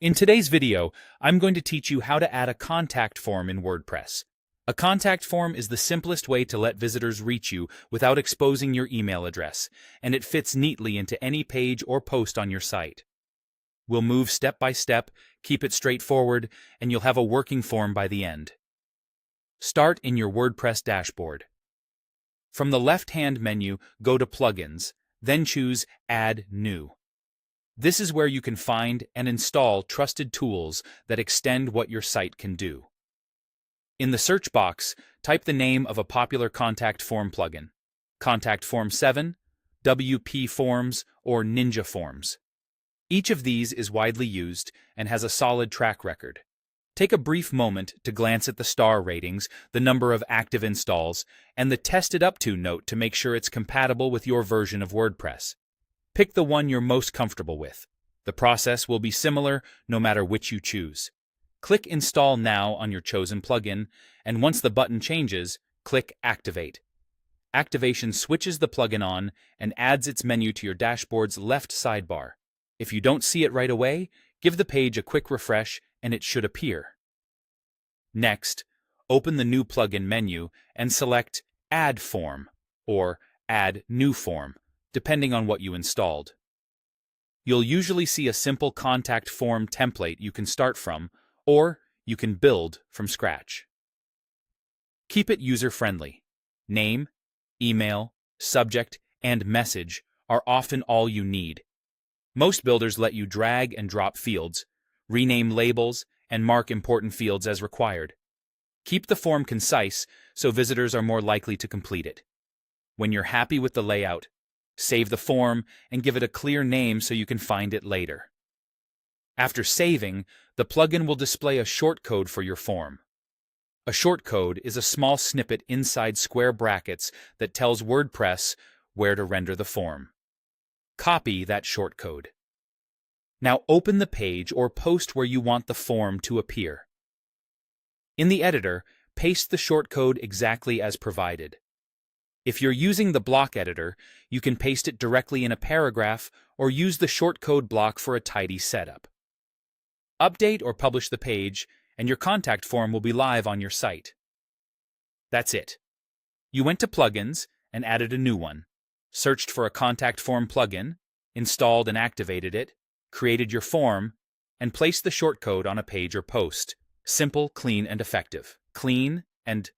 In today's video, I'm going to teach you how to add a contact form in WordPress. A contact form is the simplest way to let visitors reach you without exposing your email address, and it fits neatly into any page or post on your site. We'll move step by step, keep it straightforward, and you'll have a working form by the end. Start in your WordPress dashboard. From the left-hand menu, go to Plugins, then choose Add New. This is where you can find and install trusted tools that extend what your site can do. In the search box, type the name of a popular contact form plugin: Contact Form 7, WP Forms, or Ninja Forms. Each of these is widely used and has a solid track record. Take a brief moment to glance at the star ratings, the number of active installs, and the Tested Up To note to make sure it's compatible with your version of WordPress. Pick the one you're most comfortable with. The process will be similar no matter which you choose. Click Install Now on your chosen plugin, and once the button changes, click Activate. Activation switches the plugin on and adds its menu to your dashboard's left sidebar. If you don't see it right away, give the page a quick refresh and it should appear. Next, open the New Plugin menu and select Add Form or Add New Form, depending on what you installed. You'll usually see a simple contact form template you can start from, or you can build from scratch. Keep it user-friendly. Name, email, subject, and message are often all you need. Most builders let you drag and drop fields, rename labels, and mark important fields as required. Keep the form concise so visitors are more likely to complete it. When you're happy with the layout, save the form and give it a clear name so you can find it later. After saving, the plugin will display a shortcode for your form. A shortcode is a small snippet inside square brackets that tells WordPress where to render the form. Copy that shortcode. Now open the page or post where you want the form to appear. In the editor, paste the shortcode exactly as provided. If you're using the block editor, you can paste it directly in a paragraph or use the shortcode block for a tidy setup. Update or publish the page, and your contact form will be live on your site. That's it. You went to Plugins and added a new one, searched for a contact form plugin, installed and activated it, created your form, and placed the shortcode on a page or post. Simple, clean, and effective. Clean and